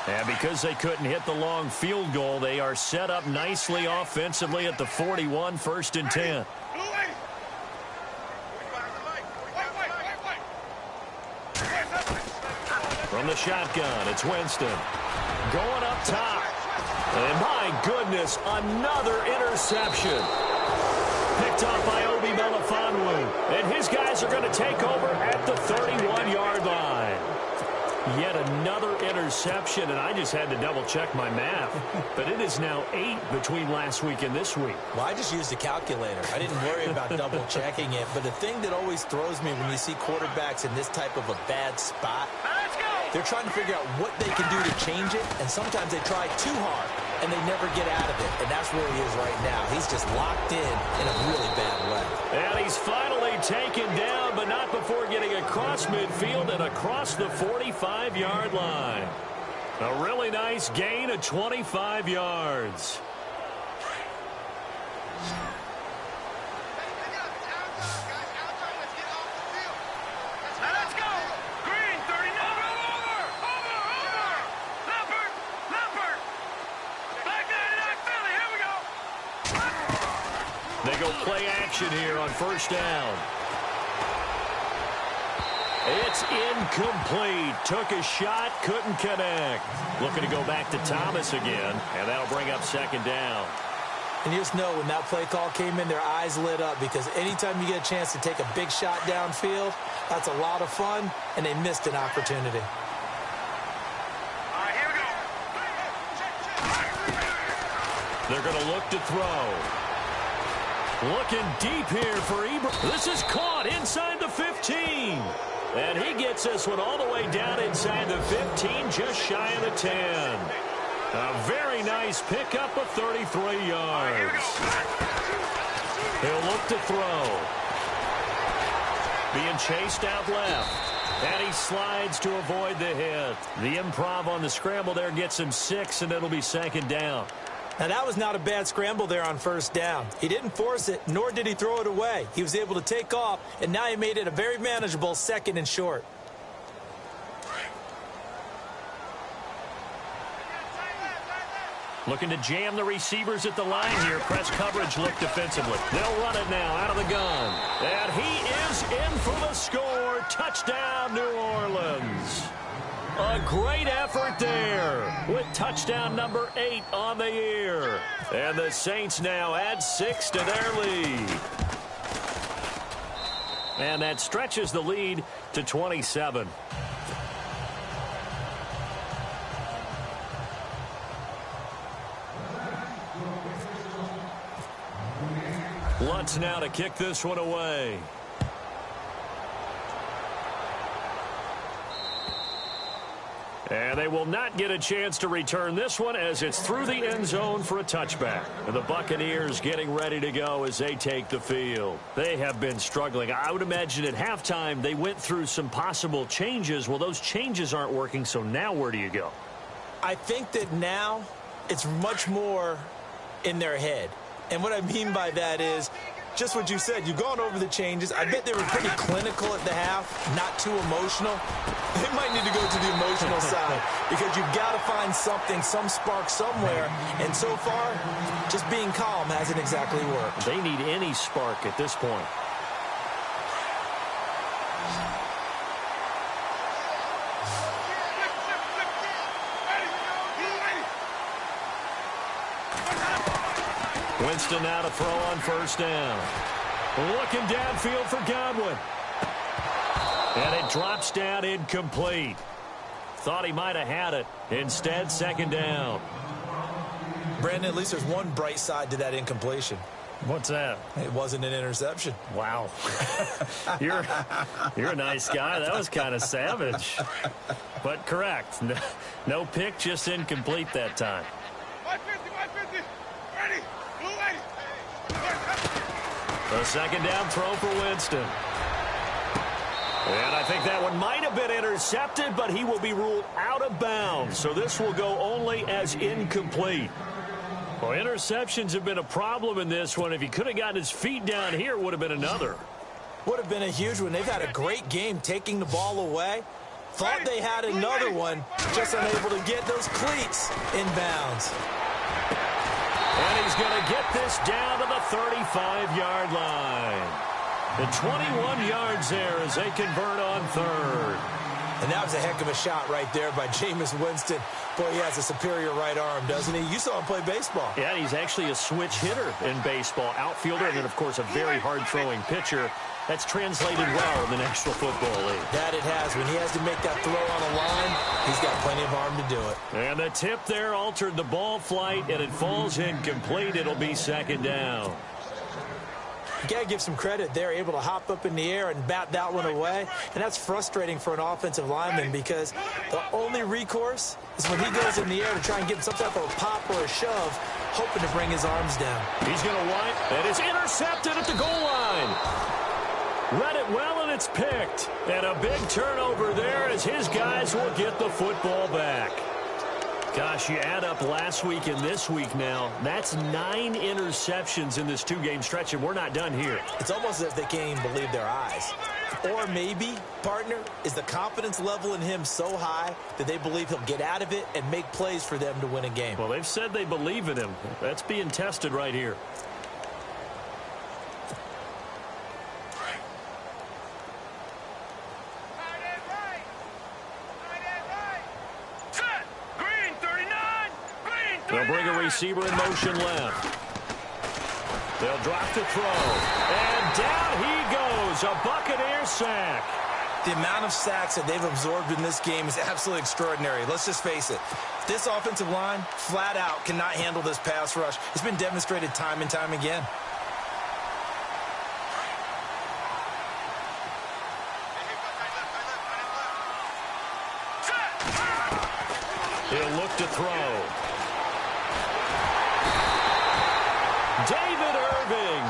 And because they couldn't hit the long field goal, they are set up nicely offensively at the 41, 1st and 10. From the shotgun, it's Winston. Going up top. And my goodness, another interception. Picked off by Obi Melifonwu. And his guys are going to take over at the 31-yard line. Yet another interception, and I just had to double-check my math. But it is now 8 between last week and this week. Well, I just used a calculator. I didn't worry about double-checking it. But the thing that always throws me when you see quarterbacks in this type of a bad spot, they're trying to figure out what they can do to change it, and sometimes they try too hard, and they never get out of it. And that's where he is right now. He's just locked in a really bad way. And he's finally taken down, but not before getting across midfield and across the 45-yard line. A really nice gain of 25 yards. They go play action here on 1st down. It's incomplete. Took a shot, couldn't connect. Looking to go back to Thomas again, and that'll bring up 2nd down. And you just know when that play call came in, their eyes lit up, because anytime you get a chance to take a big shot downfield, that's a lot of fun, and they missed an opportunity. All right, here we go. They're going to look to throw. Looking deep here for Ebron. This is caught inside the 15. And he gets this one all the way down inside the 15, just shy of the 10. A very nice pickup of 33 yards. He'll look to throw. Being chased out left. And he slides to avoid the hit. The improv on the scramble there gets him 6, and it'll be second down. Now, that was not a bad scramble there on first down. He didn't force it, nor did he throw it away. He was able to take off, and now he made it a very manageable 2nd and short. Looking to jam the receivers at the line here. Press coverage look defensively. They'll run it now out of the gun. And he is in for the score. Touchdown, New Orleans. A great effort there with touchdown number 8 on the year. And the Saints now add 6 to their lead. And that stretches the lead to 27. Lutz now to kick this one away. And they will not get a chance to return this one as it's through the end zone for a touchback. And the Buccaneers getting ready to go as they take the field. They have been struggling. I would imagine at halftime they went through some possible changes. Well, those changes aren't working, so now where do you go? I think that now it's much more in their head. And what I mean by that is just what you said. You've gone over the changes. I bet they were pretty clinical at the half, not too emotional. They might need to go to the emotional side because you've got to find something, some spark somewhere. And so far, just being calm hasn't exactly worked. They need any spark at this point. Winston now to throw on first down. Looking downfield for Godwin. And it drops down incomplete. Thought he might have had it. Instead, second down. Brandon, at least there's one bright side to that incompletion. What's that? It wasn't an interception. Wow. You're a nice guy. That was kind of savage. But correct. No pick, just incomplete that time. 150. Ready. Blue lady. A second down throw for Winston. And I think that one might have been intercepted, but he will be ruled out of bounds. So this will go only as incomplete. Well, interceptions have been a problem in this one. If he could have gotten his feet down here, it would have been another. Would have been a huge one. They've had a great game taking the ball away. Thought they had another one, just unable to get those cleats in bounds. And he's going to get this down to the 35-yard line. The 21 yards there as they convert on third. And that was a heck of a shot right there by Jameis Winston. Boy, he has a superior right arm, doesn't he? You saw him play baseball. Yeah, he's actually a switch hitter in baseball. Outfielder, and then, of course, a very hard-throwing pitcher. That's translated well in the National Football League. That it has. When he has to make that throw on a line, he's got plenty of arm to do it. And the tip there altered the ball flight, and it falls incomplete. It'll be second down. You got to give some credit. They're able to hop up in the air and bat that one away. And that's frustrating for an offensive lineman because the only recourse is when he goes in the air to try and get some type of a pop or a shove, hoping to bring his arms down. He's going to wipe, and it's intercepted at the goal line. Read it well, and it's picked. And a big turnover there as his guys will get the football back. Gosh, you add up last week and this week now, that's 9 interceptions in this 2-game stretch, and we're not done here. It's almost as if they can't even believe their eyes. Or maybe, partner, is the confidence level in him so high that they believe he'll get out of it and make plays for them to win a game. Well, they've said they believe in him. That's being tested right here. They'll bring a receiver in motion left. They'll drop to throw. And down he goes. A Buccaneer sack. The amount of sacks that they've absorbed in this game is absolutely extraordinary. Let's just face it. This offensive line, flat out, cannot handle this pass rush. It's been demonstrated time and time again. He'll look to throw. David Irving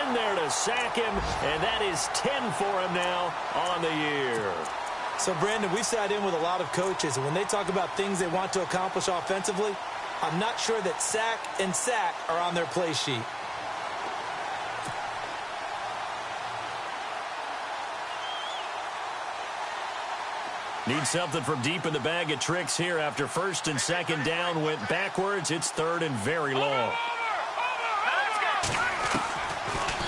in there to sack him, and that is 10 for him now on the year. So, Brandon, we've sat in with a lot of coaches, and when they talk about things they want to accomplish offensively, I'm not sure that sack and sack are on their play sheet. Need something from deep in the bag of tricks here after first and second down went backwards. It's third and very long.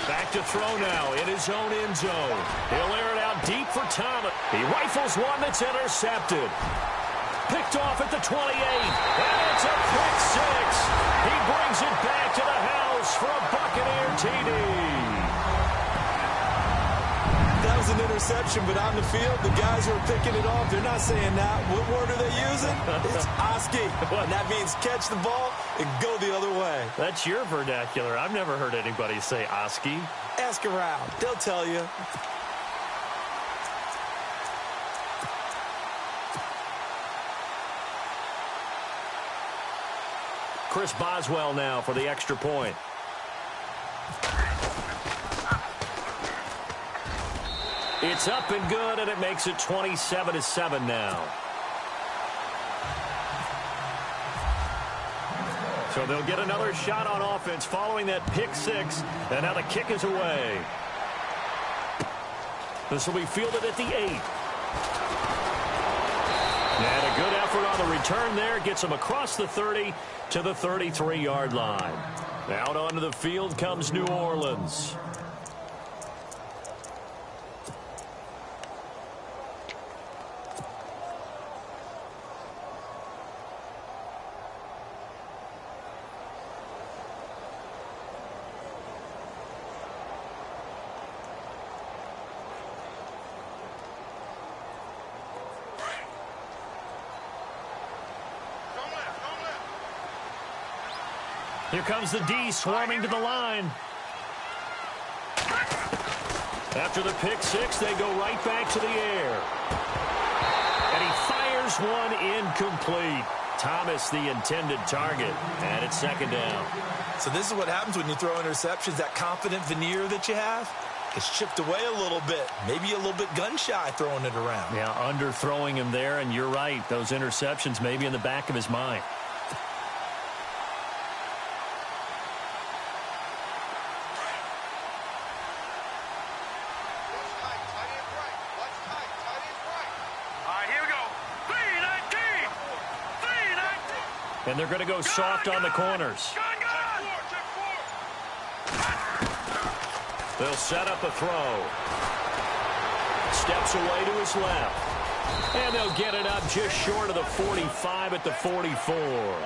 Back to throw now in his own end zone. He'll air it out deep for Thomas. He rifles one that's intercepted. Picked off at the 28. And it's a pick six. He brings it back to the house for a Buccaneer TD. That was an interception, but on the field, the guys who are picking it off, they're not saying that. What word are they using? It's Oski. And that means catch the ball and go the other way. That's your vernacular. I've never heard anybody say Oski. Ask around. They'll tell you. Chris Boswell now for the extra point. It's up and good, and it makes it 27-7 now. So they'll get another shot on offense following that pick six, and now the kick is away. This will be fielded at the 8. And a good effort on the return there. Gets him across the 30 to the 33-yard line. Out onto the field comes New Orleans. Here comes the D swarming to the line. After the pick six, they go right back to the air. And he fires one incomplete. Thomas, the intended target, and it's second down. So this is what happens when you throw interceptions. That confident veneer that you have gets chipped away a little bit. Maybe a little bit gun-shy throwing it around. Yeah, underthrowing him there, and you're right. Those interceptions may be in the back of his mind. And they're going to go soft on the corners. They'll set up a throw. Steps away to his left. And they'll get it up just short of the 45 at the 44.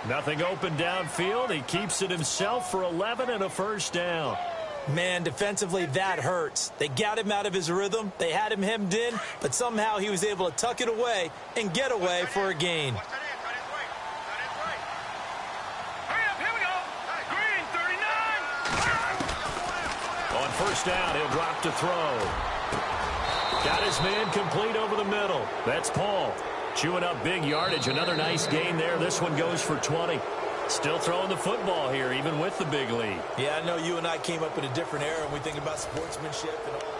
Nothing open downfield. He keeps it himself for 11 and a first down. Man, defensively, that hurts. They got him out of his rhythm. They had him hemmed in, but somehow he was able to tuck it away and get away for a gain. First down, he'll drop to throw. Got his man complete over the middle. That's Paul. Chewing up big yardage. Another nice gain there. This one goes for 20. Still throwing the football here, even with the big lead. Yeah, I know you and I came up in a different era, and we think about sportsmanship and all that.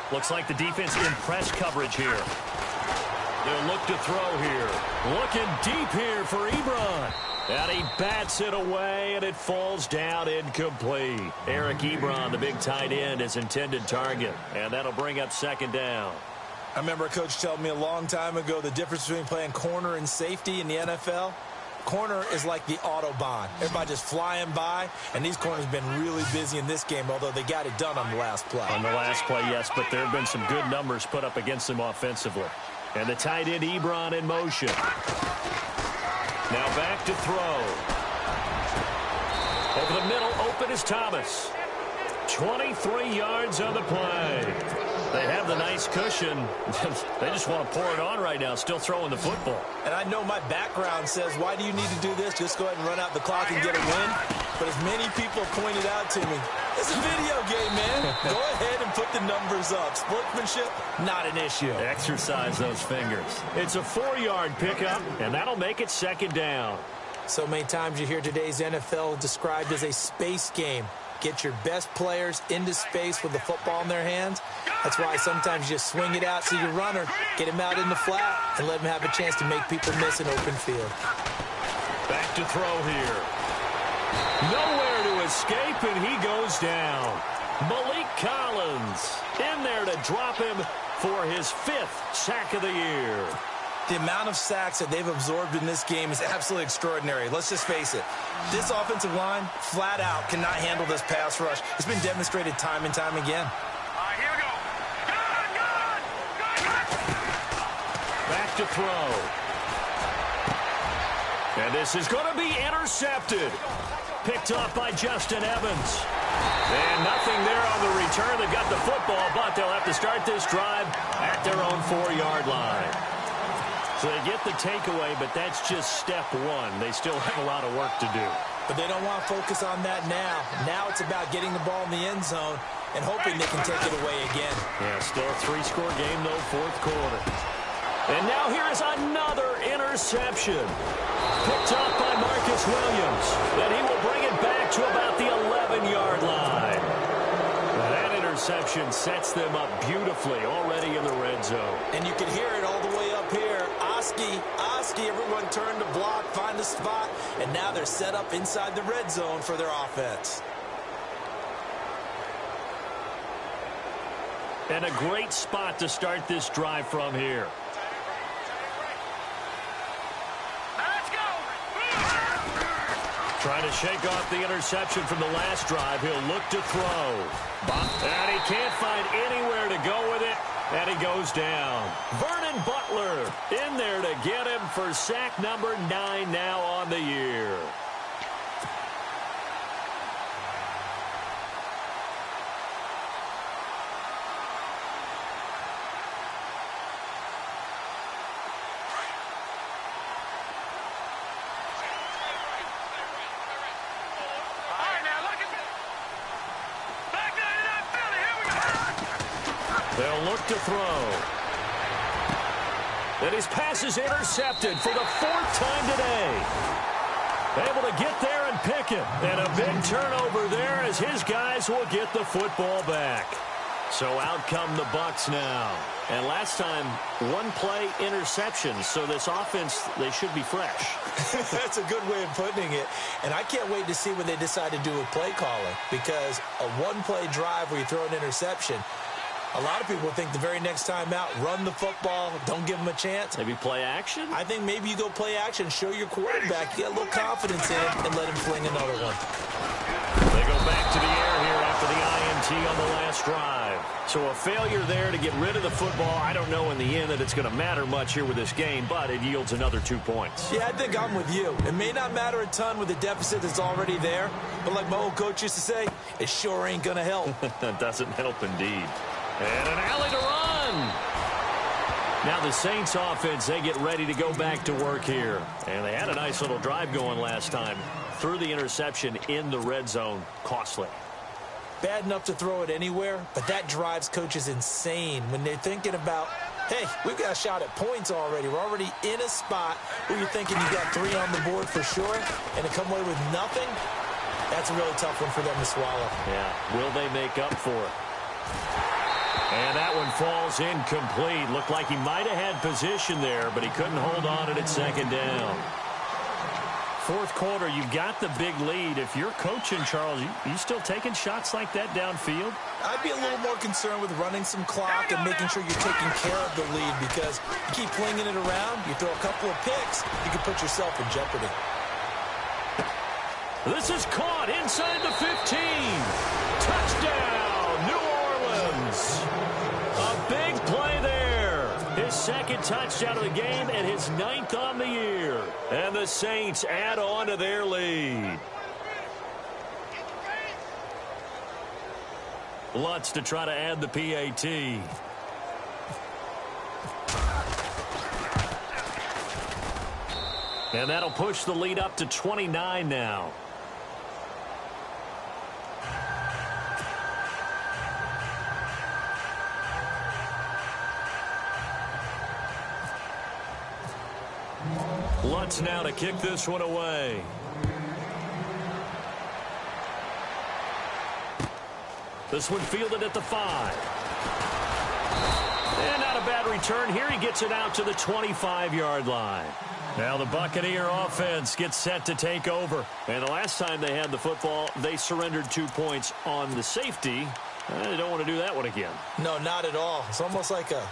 Looks like the defense in press coverage here. They'll look to throw here. Looking deep here for Ebron. And he bats it away, and it falls down incomplete. Eric Ebron, the big tight end, his intended target. And that'll bring up second down. I remember a coach telling me a long time ago the difference between playing corner and safety in the NFL. Corner is like the Autobahn. Everybody just flying by, and these corners have been really busy in this game, although they got it done on the last play. On the last play, yes, but there have been some good numbers put up against them offensively. And the tight end, Ebron, in motion. Now back to throw. Over the middle, open is Thomas. 23 yards on the play. They have the nice cushion. They just want to pour it on right now, still throwing the football. And I know my background says, why do you need to do this? Just go ahead and run out the clock and get a win. But as many people pointed out to me, it's a video game, man. Go ahead and put the numbers up. Sportsmanship, not an issue. Exercise those fingers. It's a 4-yard pickup, and that'll make it second down. So many times you hear today's NFL described as a space game. Get your best players into space with the football in their hands. That's why sometimes you just swing it out to your runner, get him out in the flat, and let him have a chance to make people miss an open field. Back to throw here. Nowhere to escape, and he goes down. Malik Collins in there to drop him for his 5th sack of the year. The amount of sacks that they've absorbed in this game is absolutely extraordinary. Let's just face it. This offensive line, flat out, cannot handle this pass rush. It's been demonstrated time and time again. All right, here we go. Gun! Back to throw. And this is going to be intercepted. Picked off by Justin Evans. And nothing there on the return. They got the football, but they'll have to start this drive at their own 4-yard line. So they get the takeaway, but that's just step one. They still have a lot of work to do. But they don't want to focus on that now. Now it's about getting the ball in the end zone and hoping they can take it away again. Yeah, still a 3-score game, though, 4th quarter. And now here is another interception. Picked up by Marcus Williams. And he will bring it back to about the 11-yard line. That interception sets them up beautifully already in the red zone. And you can hear it all the way up here. Oski, everyone turned to block, find a spot, and now they're set up inside the red zone for their offense. And a great spot to start this drive from here. Let's go! Trying to shake off the interception from the last drive. He'll look to throw. And he can't find anywhere to go with it. And he goes down. Vernon Butler in there to get him for sack number 9 now on the year. They'll look to throw. And his pass is intercepted for the 4th time today. Able to get there and pick it. And a big turnover there as his guys will get the football back. So out come the Bucs now. And last time, 1-play interception. So this offense, they should be fresh. That's a good way of putting it. And I can't wait to see what they decide to do with play calling. Because a 1-play drive where you throw an interception, a lot of people think the very next time out, run the football, don't give them a chance. Maybe play action? I think maybe you go play action, show your quarterback, get a little confidence in it, and let him fling another one. They go back to the air here after the INT on the last drive. So a failure there to get rid of the football. I don't know in the end that it's going to matter much here with this game, but it yields another 2 points. Yeah, I think I'm with you. It may not matter a ton with the deficit that's already there, but like my old coach used to say, it sure ain't going to help. That doesn't help indeed. And an alley to run. Now the Saints offense, they get ready to go back to work here. And they had a nice little drive going last time. Threw the interception in the red zone. Costly. Bad enough to throw it anywhere, but that drives coaches insane when they're thinking about, hey, we've got a shot at points already. We're already in a spot where you're thinking you got 3 on the board for sure, and to come away with nothing, that's a really tough one for them to swallow. Yeah, will they make up for it? And that one falls incomplete. Looked like he might have had position there, but he couldn't hold on at second down. 4th quarter, you've got the big lead. If you're coaching, Charles, you still taking shots like that downfield? I'd be a little more concerned with running some clock and making sure you're taking care of the lead, because you keep flinging it around, you throw a couple of picks, you can put yourself in jeopardy. This is caught inside the 15. Touchdown, New Orleans. A big play there. His 2nd touchdown of the game and his 9th on the year. And the Saints add on to their lead. Lutz to try to add the PAT. And that'll push the lead up to 29 now. Lutz now to kick this one away. This one fielded at the 5. And not a bad return here. He gets it out to the 25-yard line. Now the Buccaneer offense gets set to take over. And the last time they had the football, they surrendered 2 points on the safety. They don't want to do that one again. No, not at all. It's almost like a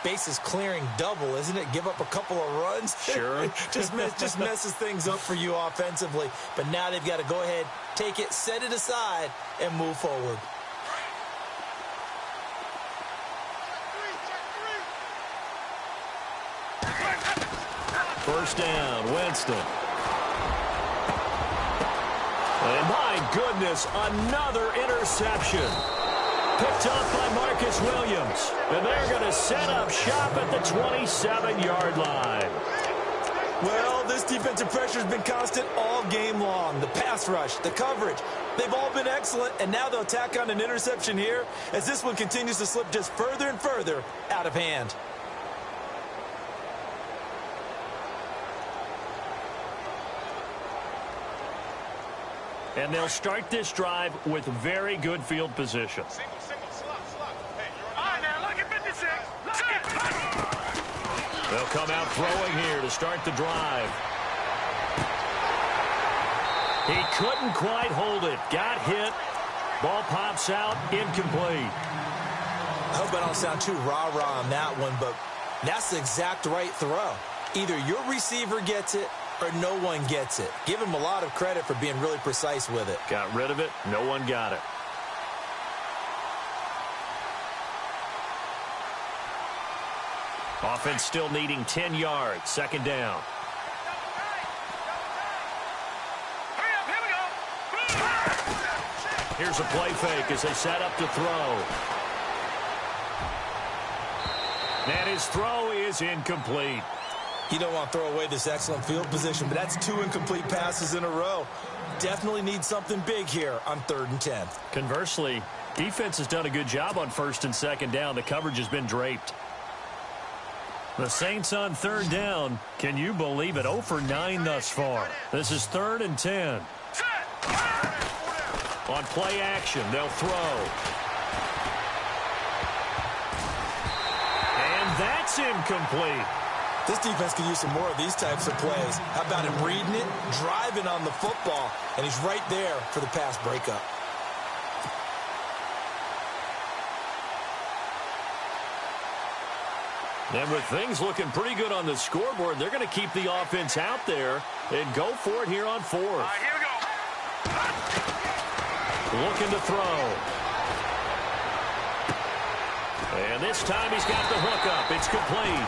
bases clearing double, isn't it? Give up a couple of runs. Sure. just messes things up for you offensively. But now they've got to go ahead, take it, set it aside, and move forward. First down, Winston. And my goodness, another interception. Picked up by Marcus Williams. And they're going to set up shop at the 27-yard line. Well, this defensive pressure has been constant all game long. The pass rush, the coverage, they've all been excellent. And now they'll tack on an interception here as this one continues to slip just further and further out of hand. And they'll start this drive with very good field position. They'll come out throwing here to start the drive. He couldn't quite hold it. Got hit. Ball pops out. Incomplete. I hope I don't sound too rah-rah on that one, but that's the exact right throw. Either your receiver gets it or no one gets it. Give him a lot of credit for being really precise with it. Got rid of it. No one got it. Offense still needing 10 yards. Second down. Here's a play fake as they set up to throw. And his throw is incomplete. You don't want to throw away this excellent field position, but that's 2 incomplete passes in a row. Definitely need something big here on 3rd and 10. Conversely, defense has done a good job on 1st and 2nd down. The coverage has been draped. The Saints on 3rd down. Can you believe it? 0 for 9 thus far. This is 3rd and 10. On play action, they'll throw. And that's incomplete. This defense could use some more of these types of plays. How about him reading it, driving on the football, and he's right there for the pass breakup. And with things looking pretty good on the scoreboard, they're going to keep the offense out there and go for it here on 4th. Here we go. Looking to throw. And this time he's got the hook up. It's complete.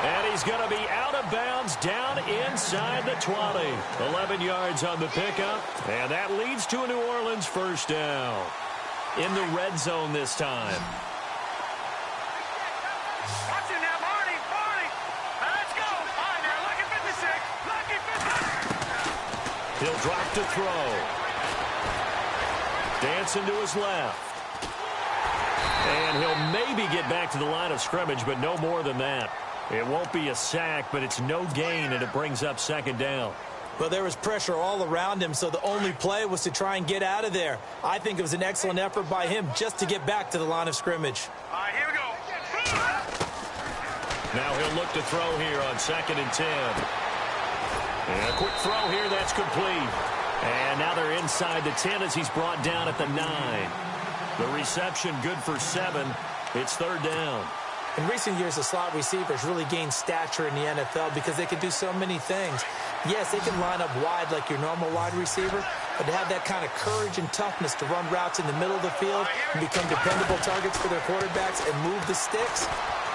And he's going to be out of bounds down inside the 20. 11 yards on the pickup. And that leads to a New Orleans first down. In the red zone this time. Watch it now, Marty. Let's go. All right, now, lucky 56. Lucky 56. He'll drop to throw. Dancing to his left. And he'll maybe get back to the line of scrimmage, but no more than that. It won't be a sack, but it's no gain, and it brings up 2nd down. Well, there was pressure all around him, so the only play was to try and get out of there. I think it was an excellent effort by him just to get back to the line of scrimmage. All right, here we go. Now he'll look to throw here on 2nd and 10. And a quick throw here, that's complete. And now they're inside the 10 as he's brought down at the 9. The reception good for 7. It's 3rd down. In recent years, the slot receivers really gained stature in the NFL because they can do so many things. Yes, they can line up wide like your normal wide receiver, but to have that kind of courage and toughness to run routes in the middle of the field and become dependable targets for their quarterbacks and move the sticks,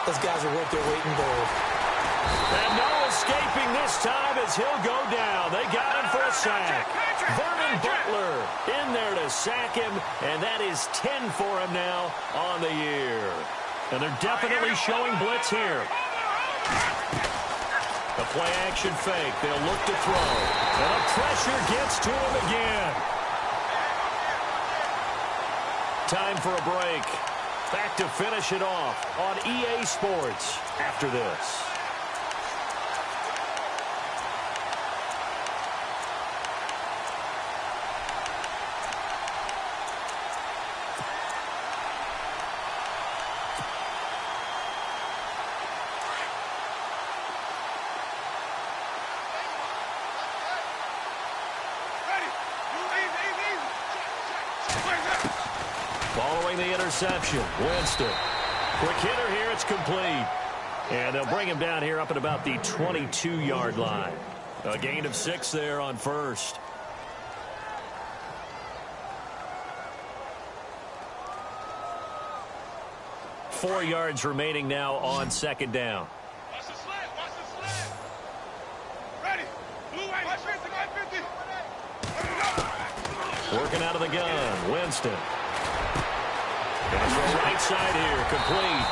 those guys are worth their weight in gold. And no escaping this time as he'll go down. They got him for a sack. Vernon Butler in there to sack him, and that is 10 for him now on the year. And they're definitely showing blitz here. The play action fake. They'll look to throw. And the pressure gets to him again. Time for a break. Back to finish it off on EA Sports after this. Following the interception, Winston. Quick hitter here, it's complete. And they'll bring him down here up at about the 22-yard line. A gain of 6 there on first. Four yards remaining now on second down. Watch the slant. Watch the slant. Ready. Blue 50. Working out of the gun, Winston. Going to the right side here, complete.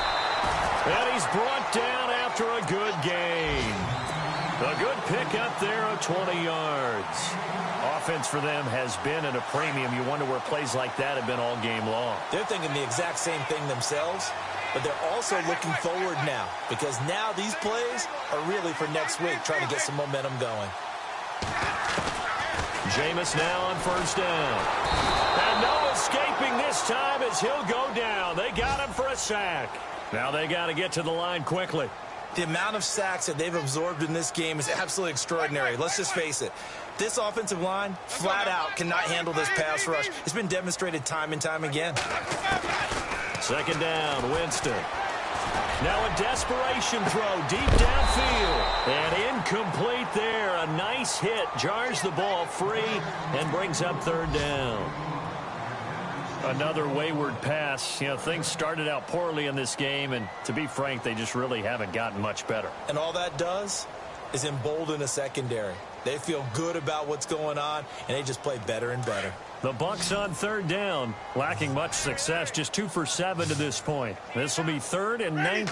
And he's brought down after a good gain. A good pickup there of 20 yards. Offense for them has been at a premium. You wonder where plays like that have been all game long. They're thinking the exact same thing themselves, but they're also looking forward now because now these plays are really for next week, trying to get some momentum going. Jameis now on first down. And no escaping this time as he'll go down. They got him for a sack. Now they got to get to the line quickly. The amount of sacks that they've absorbed in this game is absolutely extraordinary. Let's just face it. This offensive line, flat out, cannot handle this pass rush. It's been demonstrated time and time again. Second down, Winston. Now a desperation throw deep downfield. And incomplete there. A nice hit. Jars the ball free and brings up third down. Another wayward pass. You know, things started out poorly in this game, and to be frank, they just really haven't gotten much better. And all that does is embolden a secondary. They feel good about what's going on, and they just play better and better. The Bucs on third down, lacking much success, just 2 for 7 to this point. This will be 3rd and 19.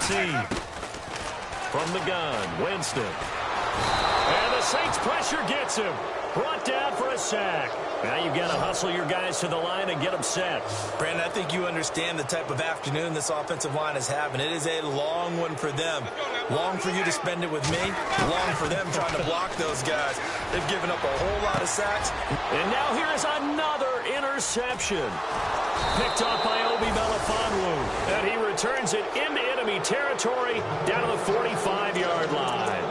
From the gun, Winston. And the Saints pressure gets him. Brought down for a sack. Now you've got to hustle your guys to the line and get them set. Brandon, I think you understand the type of afternoon this offensive line is having. It is a long one for them. Long for you to spend it with me. Long for them trying to block those guys. They've given up a whole lot of sacks. And now here is another interception. Picked off by Obi Melifonwu. And he returns it into enemy territory down to the 45-yard line.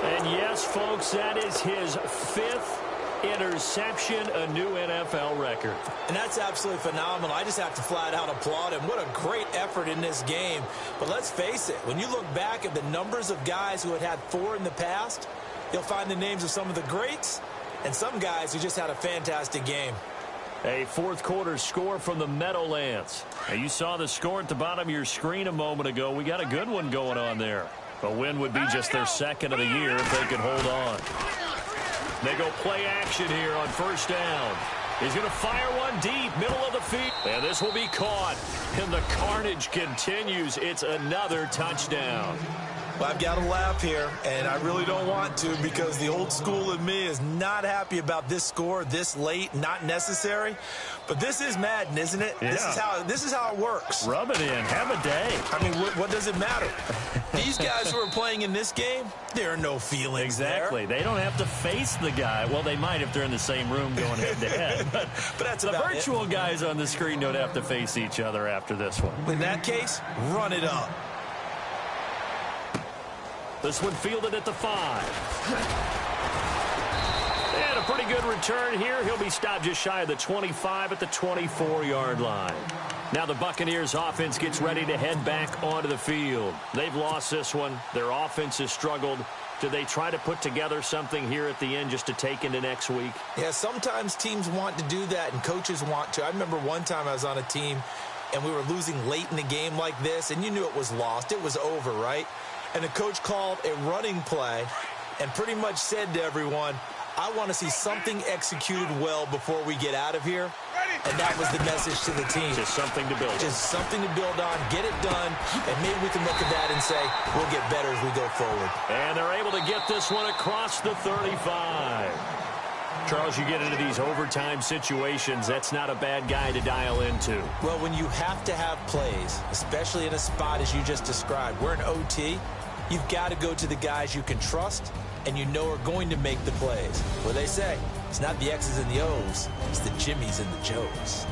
And yes, folks, that is his 5th interception, a new NFL record. And that's absolutely phenomenal. I just have to flat out applaud him. What a great effort in this game. But let's face it, when you look back at the numbers of guys who had 4 in the past, you'll find the names of some of the greats and some guys who just had a fantastic game. A fourth quarter score from the Meadowlands. Now, you saw the score at the bottom of your screen a moment ago. We got a good one going on there. A win would be just their 2nd of the year if they could hold on. They go play action here on first down. He's going to fire one deep, middle of the field. And this will be caught. And the carnage continues. It's another touchdown. Well, I've got to laugh here, and I really don't want to because the old school in me is not happy about this score this late, not necessary. But this is Madden, isn't it? Yeah. This is how it works. Rub it in. Have a day. I mean, what does it matter? These guys who are playing in this game, there are no feelings Exactly. there. They don't have to face the guy. Well, they might if they're in the same room going head-to-head. But that's the about virtual it. guys on the screen don't have to face each other after this one. In that case, run it up. This one fielded at the 5. And a pretty good return here. He'll be stopped just shy of the 25 at the 24-yard line. Now the Buccaneers offense gets ready to head back onto the field. They've lost this one. Their offense has struggled. Do they try to put together something here at the end just to take into next week? Yeah, sometimes teams want to do that and coaches want to. I remember one time I was on a team and we were losing late in the game like this, and you knew it was lost. It was over, right? And the coach called a running play and pretty much said to everyone, I want to see something executed well before we get out of here. And that was the message to the team. Just something to build on. Just something to build on, get it done, and maybe we can look at that and say, we'll get better as we go forward. And they're able to get this one across the 35. Charles, you get into these overtime situations, that's not a bad guy to dial into. Well, when you have to have plays, especially in a spot as you just described, we're in OT, you've got to go to the guys you can trust and you know are going to make the plays. Well, they say, it's not the X's and the O's, it's the Jimmies and the Joes.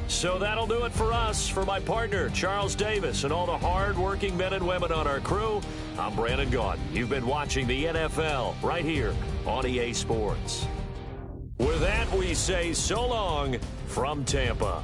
So that'll do it for us. For my partner, Charles Davis, and all the hard-working men and women on our crew, I'm Brandon Gaudin. You've been watching the NFL right here on EA Sports. With that, we say so long from Tampa.